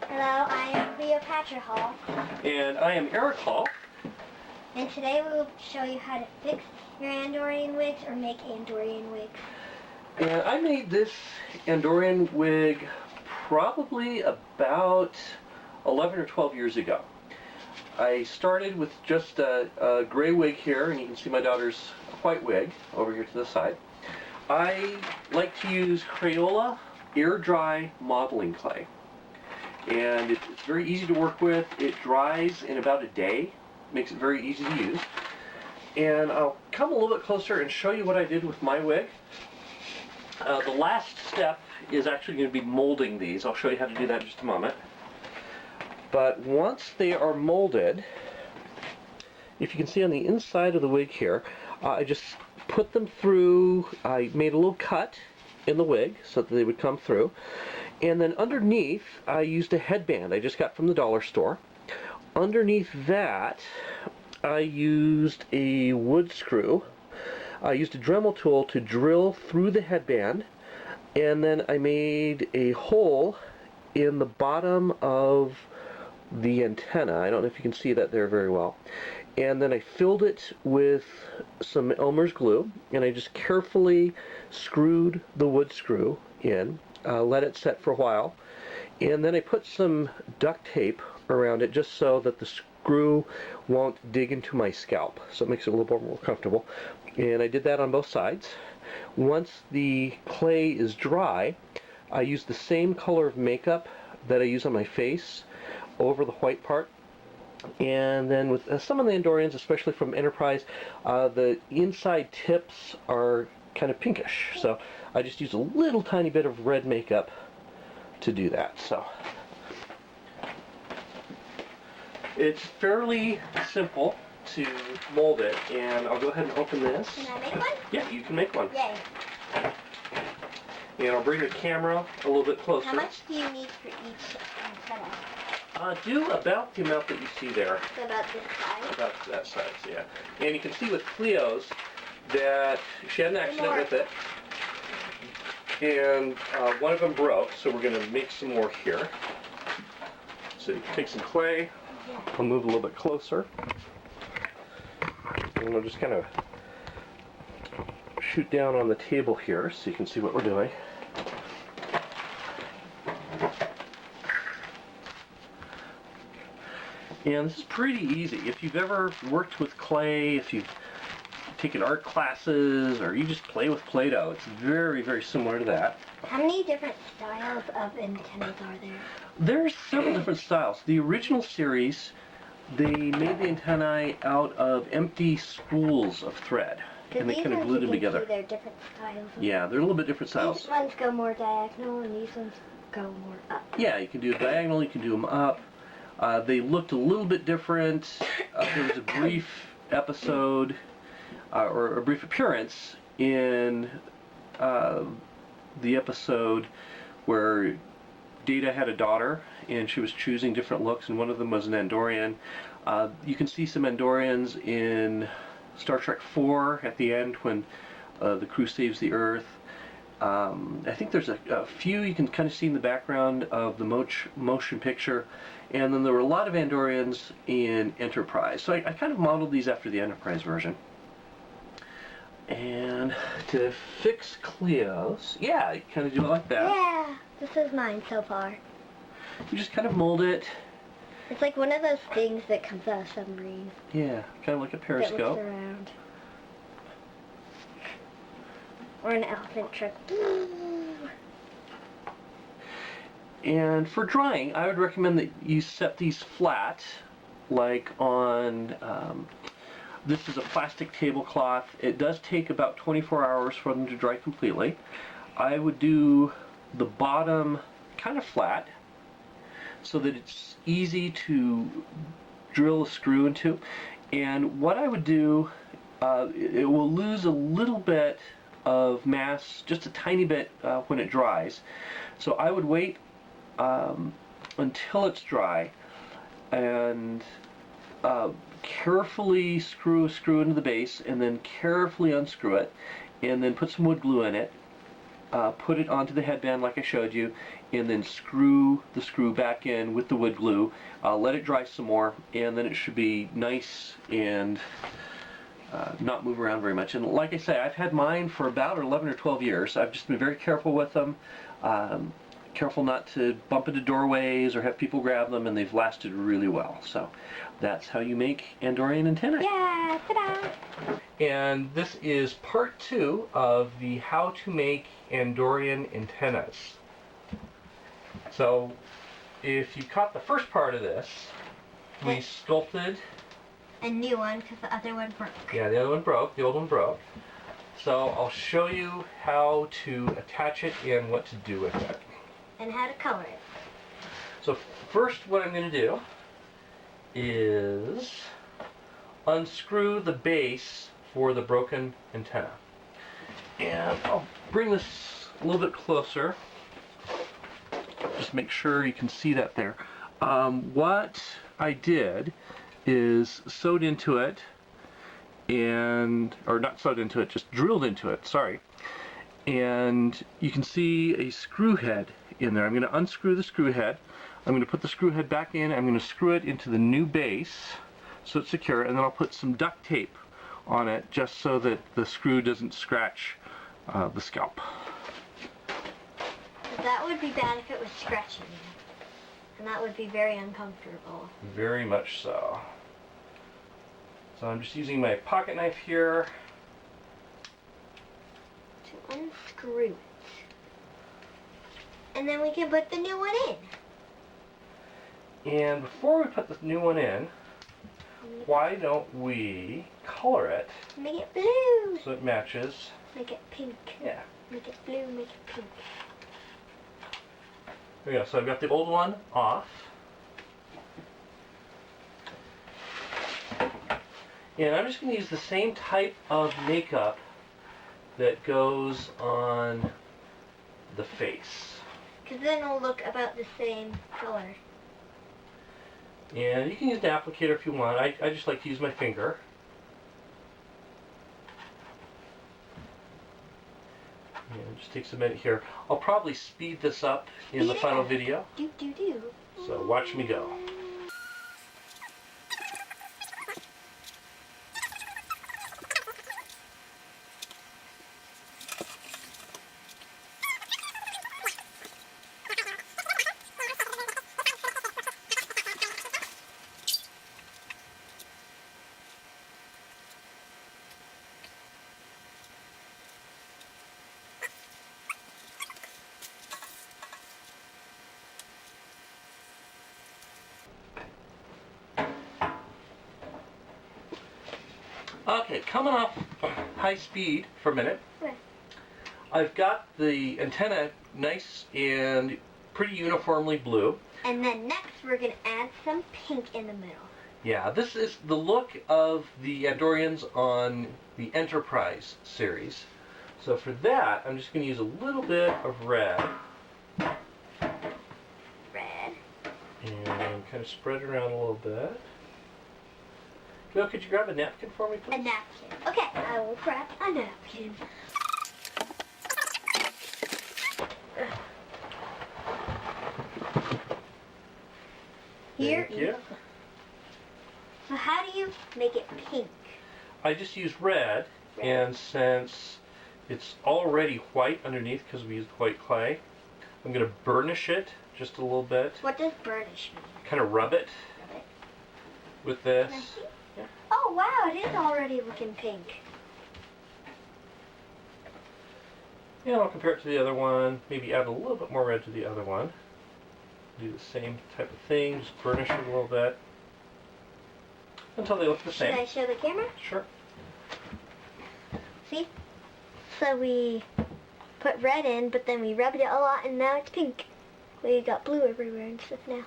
Hello, I am Cleopatra Hall. And I am Eric Hall. And today we will show you how to fix your Andorian wigs or make Andorian wigs. And I made this Andorian wig probably about 11 or 12 years ago. I started with just a gray wig here, and you can see my daughter's white wig over here to the side. I like to use Crayola air dry modeling clay. And it's very easy to work with. It dries in about a day. Makes it very easy to use. And I'll come a little bit closer and show you what I did with my wig. The last step is actually going to be molding these. I'll show you how to do that in just a moment. But once they are molded, if you can see on the inside of the wig here, I just put them through. I made a little cut in the wig so that they would come through. And then underneath, I used a headband I just got from the dollar store. Underneath that, I used a wood screw. I used a Dremel tool to drill through the headband, and then I made a hole in the bottom of the antenna. I don't know if you can see that there very well. And then I filled it with some Elmer's glue, and I just carefully screwed the wood screw in, let it set for a while, and then I put some duct tape around it just so that the screw won't dig into my scalp, so it makes it a little more comfortable. And I did that on both sides. Once the clay is dry, I use the same color of makeup that I use on my face over the white part. And then with some of the Andorians, especially from Enterprise, the inside tips are kind of pinkish. So I just use a little tiny bit of red makeup to do that. So it's fairly simple to mold it, and I'll go ahead and open this. Can I make one? Yeah, you can make one. Yay. And I'll bring the camera a little bit closer. How much do you need for each antenna? Do about the amount that you see there. So about this size? About that size, yeah. And you can see with Cleo's that she had an accident with it, and one of them broke, so we're going to make some more here. So you can take some clay. I'll move a little bit closer, and we'll just kind of shoot down on the table here so you can see what we're doing. And this is pretty easy. If you've ever worked with clay, if you've taken art classes, or you just play with Play-Doh, it's very, very similar to that. How many different styles of antennas are there? There's several different styles. The original series, they made the antennae out of empty spools of thread, and they kind of glued them together. They're different styles. Yeah, they're a little bit different styles. These ones go more diagonal, and these ones go more up. Yeah, you can do it diagonal, you can do them up. They looked a little bit different. There was a brief episode, or a brief appearance in the episode where Data had a daughter, and she was choosing different looks, and one of them was an Andorian. You can see some Andorians in Star Trek IV at the end when the crew saves the Earth. I think there's a few you can kind of see in the background of the motion picture, and then there were a lot of Andorians in Enterprise. So I kind of modeled these after the Enterprise version. And to fix Cleo's, yeah, you kind of do it like that. Yeah, this is mine so far. You just kind of mold it. It's like one of those things that comes out of submarines. Yeah, kind of like a periscope. That looks around. Or an elephant trip. And for drying, I would recommend that you set these flat, like on, this is a plastic tablecloth. It does take about 24 hours for them to dry completely. I would do the bottom kind of flat so that it's easy to drill a screw into. And what I would do, it will lose a little bit of mass, just a tiny bit, when it dries. So I would wait until it's dry and carefully screw a screw into the base, and then carefully unscrew it, and then put some wood glue in it, put it onto the headband like I showed you, and then screw the screw back in with the wood glue. Let it dry some more, and then it should be nice and not move around very much. And like I say, I've had mine for about 11 or 12 years. I've just been very careful with them. Careful not to bump into doorways or have people grab them, and they've lasted really well. So that's how you make Andorian antennae. Yeah, ta-da! And this is part 2 of the how to make Andorian antennas. So if you caught the first part of this, we sculpted a new one because the other one broke. Yeah, the other one broke, the old one broke. So I'll show you how to attach it and what to do with it. And how to color it. So first what I'm going to do is unscrew the base for the broken antenna. And I'll bring this a little bit closer. Just make sure you can see that there. What I did is sewed into it, or not sewed into it, just drilled into it, sorry. And you can see a screw head in there. I'm going to unscrew the screw head. I'm going to put the screw head back in. I'm going to screw it into the new base so it's secure, and then I'll put some duct tape on it just so that the screw doesn't scratch the scalp. That would be bad if it was scratching you. And that would be very uncomfortable. Very much so. So I'm just using my pocket knife here to unscrew it. And then we can put the new one in. And before we put the new one in, why don't we color it? Make it blue. So it matches. Make it pink. Yeah. Make it blue, make it pink. There we go. So I've got the old one off. And I'm just going to use the same type of makeup that goes on the face. Because then it'll look about the same color. And you can use an applicator if you want. I just like to use my finger. And it just takes a minute here. I'll probably speed this up in the final video. Do, do, do. So watch me go. Okay, coming off high speed for a minute. Okay. I've got the antenna nice and pretty uniformly blue. And then next we're going to add some pink in the middle. Yeah, this is the look of the Andorians on the Enterprise series. So for that, I'm just going to use a little bit of red. Red. And kind of spread it around a little bit. Bill, could you grab a napkin for me, please? A napkin. Okay, I will grab a napkin. Here. Thank you. So how do you make it pink? I just used red, and since it's already white underneath because we used white clay, I'm going to burnish it just a little bit. What does burnish mean? Kind of rub it with this. Yeah. Oh wow, it is already looking pink. And I'll compare it to the other one, maybe add a little bit more red to the other one. Do the same type of thing, just burnish it a little bit until they look the same. Should I show the camera? Sure. See? So we put red in, but then we rubbed it a lot and now it's pink. We got blue everywhere and stuff now.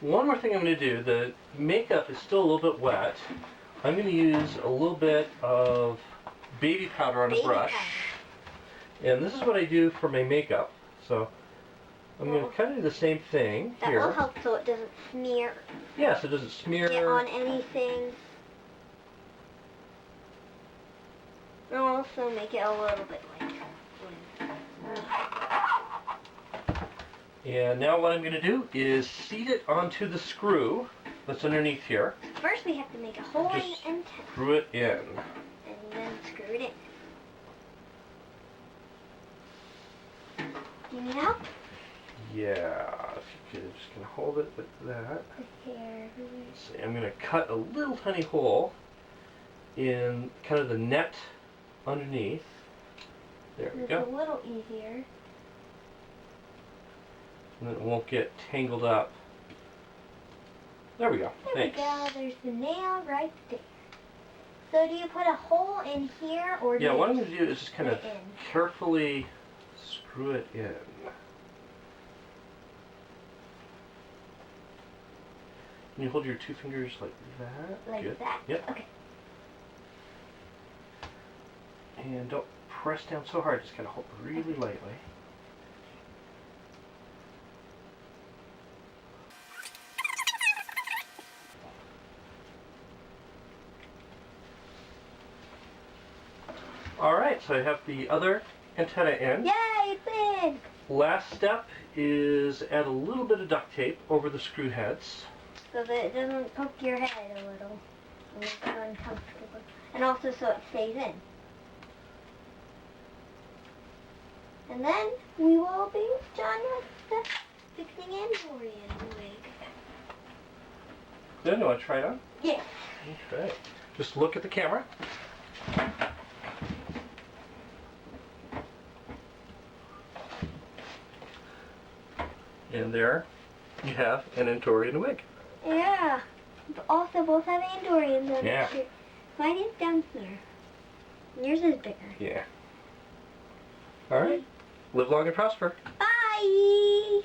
One more thing I'm going to do, the makeup is still a little bit wet. I'm going to use a little bit of baby powder on a brush. And this is what I do for my makeup. So I'm going to kind of do the same thing that here. That will help so it doesn't smear. Yeah, so it doesn't smear. Get on anything. And also make it a little bit lighter. And now what I'm going to do is seat it onto the screw that's underneath here. First we have to make a hole in Just the antenna. screw it in. And then screw it in. Do you need help? Yeah, if you could just kind of hold it with that. Here. See, I'm going to cut a little tiny hole in kind of the net underneath. There we It's go. a little easier. And then it won't get tangled up. There we go. There Thanks. we go. There's the nail right there. So do you put a hole in here or do Yeah, you what I'm going to do is just kind of put it in? carefully screw it in. Can you hold your two fingers like that? Like Good. that? Yep. Okay. And don't press down so hard. Just kind of hold really lightly. Alright, so I have the other antenna in. Yay, it's in! Last step is add a little bit of duct tape over the screw heads. So that it doesn't poke your head a little. And make you uncomfortable. And also so it stays in. And then we will be done with the fixing Andorian wig. Then you want to try it on? Yeah. Okay. Just look at the camera. And there you have an Andorian wig. Yeah. Also both have Andorians on Yeah. the shirt. Mine is down here. Yours is bigger. Yeah. Alright. Live long and prosper. Bye!